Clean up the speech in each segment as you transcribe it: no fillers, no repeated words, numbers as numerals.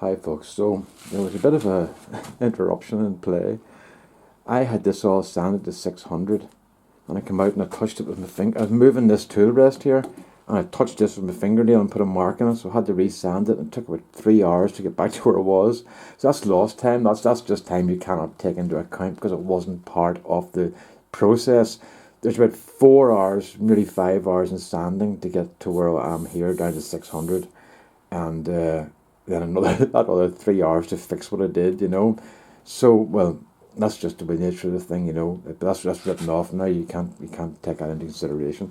Hi folks, so there was a bit of a interruption in play. I had this all sanded to 600 and I came out and I touched it with my finger. I was moving this tool rest here and I touched this with my fingernail and put a mark in it, so I had to resand it and it took about 3 hours to get back to where it was. So that's lost time. That's just time you cannot take into account because it wasn't part of the process. There's about 4 hours, nearly 5 hours in sanding to get to where I am here, down to 600, and then another that other 3 hours to fix what I did. So well, that's just the nature of the thing. But that's written off now. You can't take that into consideration.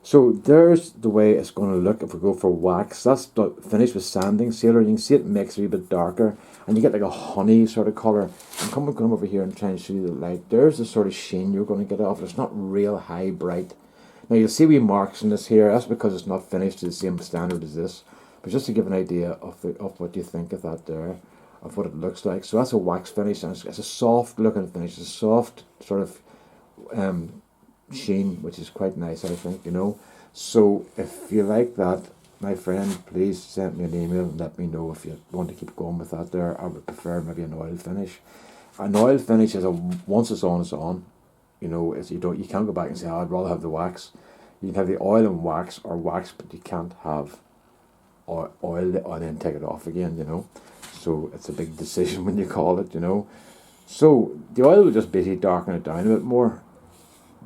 So there's the way it's going to look if we go for wax. That's finished with sanding sealer. You can see it makes it a wee bit darker, and you get like a honey sort of colour. I'm come over here and try and show you the light. There's the sort of sheen you're going to get off it. It's not real high bright. Now you'll see wee marks in this here. That's because it's not finished to the same standard as this. But just to give an idea of what you think of that there, of what it looks like. So that's a wax finish, and it's a soft looking finish. It's a soft sort of sheen, which is quite nice, I think. So if you like that, my friend, please send me an email and let me know if you want to keep going with that there. I would prefer maybe an oil finish. An oil finish is once it's on, it's on. You can't go back and say, oh, I'd rather have the wax. You can have the oil and wax, or wax, but you can't have oil and then take it off again. So it's a big decision when you call it. So the oil will just basically darken it down a bit more.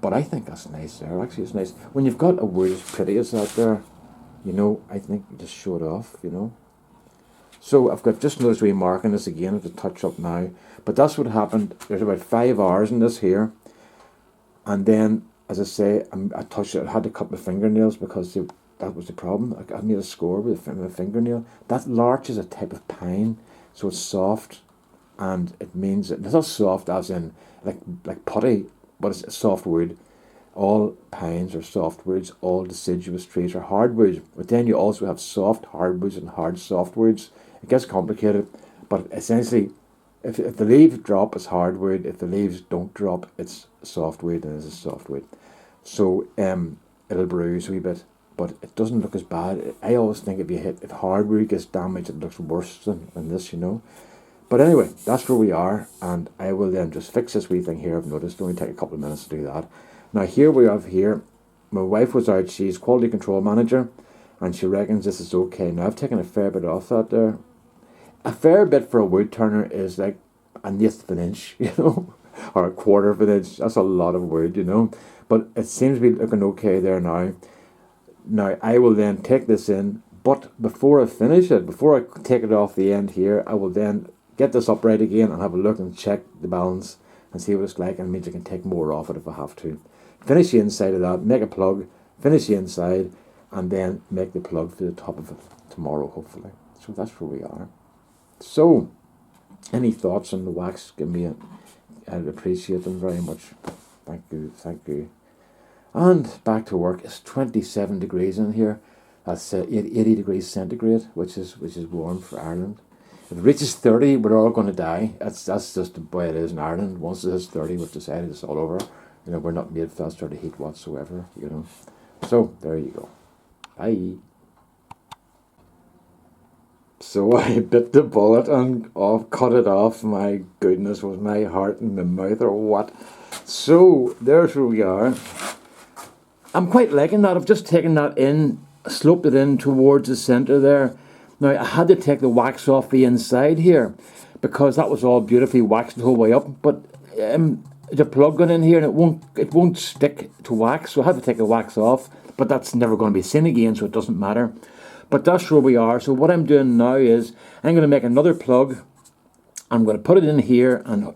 But I think that's nice there. Actually, it's nice. When you've got a wood as pretty as that there, I think you just show it off. So I've got just noticed remarking this again at the touch up now. But that's what happened. There's about 5 hours in this here. And then, as I say, I touched it. I had to cut my fingernails because that was the problem. I made a score with my fingernail. That larch is a type of pine, so it's soft, and it means it's not soft as in like putty, but it's a soft wood. All pines are softwoods. All deciduous trees are hardwoods. But then you also have soft hardwoods and hard softwoods. It gets complicated, but essentially, if the leaves drop, it's hardwood. If the leaves don't drop, it's softwood, and it's a softwood. So it'll bruise a wee bit, but it doesn't look as bad. I always think if hardwood gets damaged, it looks worse than this. But anyway, that's where we are, and I will then just fix this wee thing here. I've noticed it'll only take a couple of minutes to do that. Now here we have here, my wife was out, she's quality control manager, and she reckons this is okay. Now I've taken a fair bit off that there. A fair bit for a wood turner is like an eighth of an inch, or a quarter of an inch. That's a lot of wood. But it seems to be looking okay there now. Now I will then take this in, but before I finish it, before I take it off the end here, I will then get this upright again and have a look and check the balance and see what it's like, and it means I can take more off it if I have to. Finish the inside of that, make a plug, finish the inside, and then make the plug for the top of it tomorrow, hopefully. So that's where we are. So, any thoughts on the wax? Give me I'd appreciate them very much. Thank you. And back to work. It's 27 degrees in here. That's 80 degrees centigrade, which is warm for Ireland. If it reaches 30, we're all going to die. That's just the way it is in Ireland. Once it hits 30, we've decided it's all over. We're not made for that sort of heat whatsoever. So there you go. Bye. So I bit the bullet and cut it off. My goodness, was my heart in my mouth or what? So there's where we are. I'm quite liking that. I've just taken that in, sloped it in towards the centre there. Now I had to take the wax off the inside here because that was all beautifully waxed the whole way up. But the plug got in here and it won't stick to wax, so I had to take the wax off. But that's never going to be seen again, so it doesn't matter. But that's where we are. So what I'm doing now is I'm going to make another plug. I'm going to put it in here and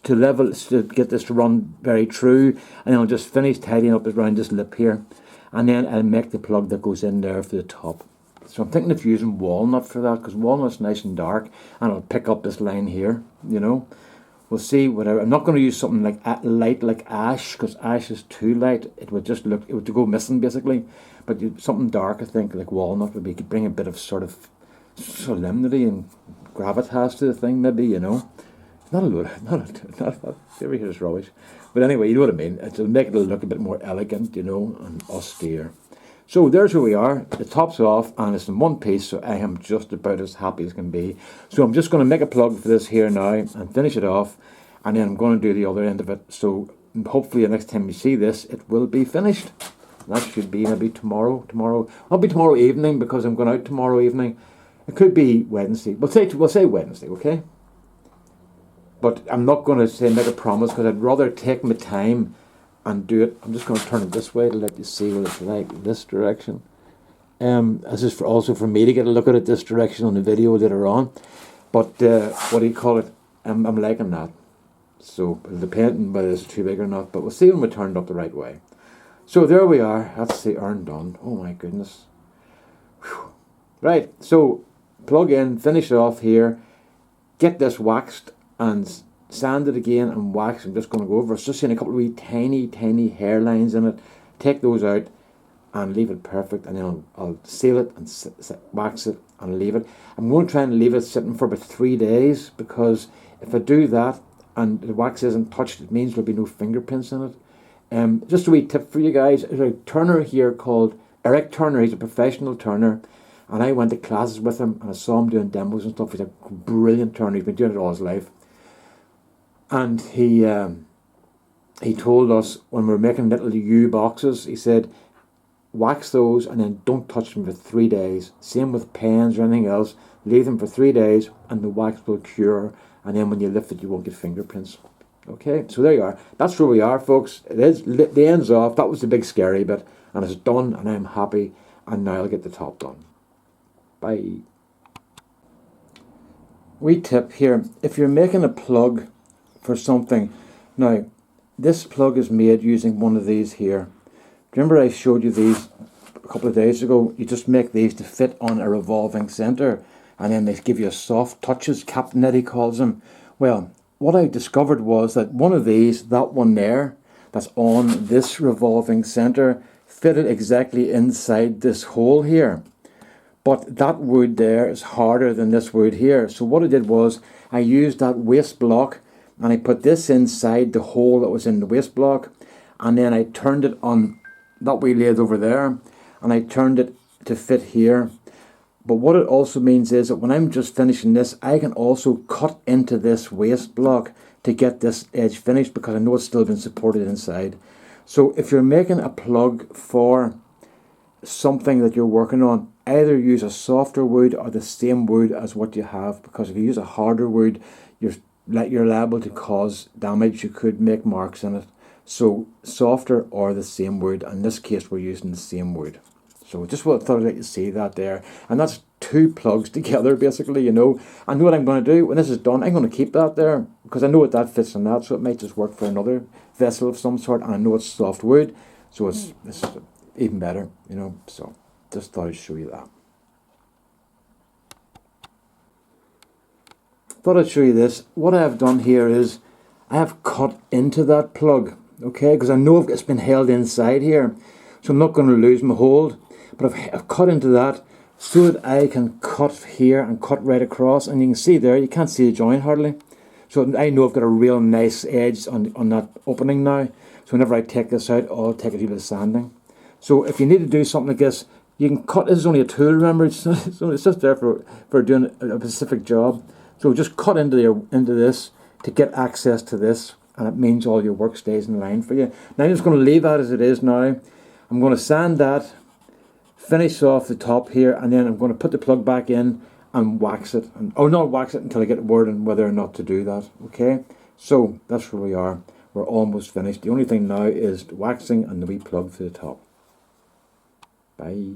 to get this to run very true, and then I'll just finish tidying up around this lip here, and then I'll make the plug that goes in there for the top. So I'm thinking of using walnut for that, because walnut's nice and dark, and it'll pick up this line here. We'll see. Whatever. I'm not going to use something like light like ash, because ash is too light. It would go missing basically. But something dark, I think, like walnut would bring a bit of sort of solemnity and gravitas to the thing, maybe. Not a load. Every here is rubbish. But anyway, you know what I mean. It'll make it look a bit more elegant, and austere. So there's where we are. The top's off and it's in one piece, so I am just about as happy as can be. So I'm just going to make a plug for this here now and finish it off, and then I'm going to do the other end of it. So hopefully the next time you see this, it will be finished. That should be maybe tomorrow. I'll be tomorrow evening because I'm going out tomorrow evening. It could be Wednesday. We'll say Wednesday, okay? But I'm not going to make a promise because I'd rather take my time and do it. I'm just going to turn it this way to let you see what it's like, this direction. This is also for me to get a look at it this direction on the video later on. But what do you call it? I'm liking that. So it'll depend on whether it's too big or not. But we'll see when we turn it up the right way. So there we are. That's the urn done. Oh my goodness. Whew. Right. So plug in, finish it off here. Get this waxed and sand it again and wax. I'm just going to go over. It's just seeing a couple of wee tiny hairlines in it. Take those out and leave it perfect, and then I'll seal it and wax it and leave it. I'm going to try and leave it sitting for about 3 days, because if I do that and the wax isn't touched, it means there'll be no fingerprints in it. Just a wee tip for you guys. There's a turner here called Eric Turner. He's a professional turner, and I went to classes with him and I saw him doing demos and stuff. He's a brilliant turner. He's been doing it all his life. And he told us when we were making little U boxes, he said, wax those and then don't touch them for 3 days. Same with pens or anything else. Leave them for 3 days and the wax will cure. And then when you lift it, you won't get fingerprints. Okay, so there you are. That's where we are, folks. It is the end's off. That was the big scary bit, and it's done, and I'm happy. And now I'll get the top done. Bye. Wee tip here: if you're making a plug for something, now this plug is made using one of these here. Remember I showed you these a couple of days ago? You just make these to fit on a revolving centre, and then they give you soft touches, Captain Eddie calls them. Well, what I discovered was that one of these, that one there, that's on this revolving centre, fitted exactly inside this hole here. But that wood there is harder than this wood here. So what I did was I used that waste block and I put this inside the hole that was in the waste block, and then I turned it on that wee lathe over there, and I turned it to fit here. But what it also means is that when I'm just finishing this, I can also cut into this waste block to get this edge finished, because I know it's still been supported inside. So if you're making a plug for something that you're working on, either use a softer wood or the same wood as what you have, because if you use a harder wood, you're liable to cause damage. You could make marks in it. So softer or the same wood. In this case, we're using the same wood. So just thought I'd let you see that there. And that's 2 plugs together, basically, you know. And what I'm going to do, when this is done, I'm going to keep that there, because I know that fits in that, so it might just work for another vessel of some sort, and I know it's soft wood, so it's even better, you know. So just thought I'd show you that. Thought I'd show you this. What I have done here is I have cut into that plug, okay, because I know it's been held inside here, so I'm not going to lose my hold. But I've cut into that so that I can cut here and cut right across, and you can see there, you can't see the joint hardly. So I know I've got a real nice edge on that opening now. So whenever I take this out, I'll take a little bit of sanding. So if you need to do something like this, you can cut. This is only a tool, remember, it's just there for doing a specific job. So just cut into this to get access to this, and it means all your work stays in line for you. Now I'm just going to leave that as it is now. I'm going to sand that, finish off the top here, and then I'm going to put the plug back in and wax it. Not wax it until I get word on whether or not to do that. Okay, so that's where we are. We're almost finished. The only thing now is waxing and the wee plug for the top. Bye.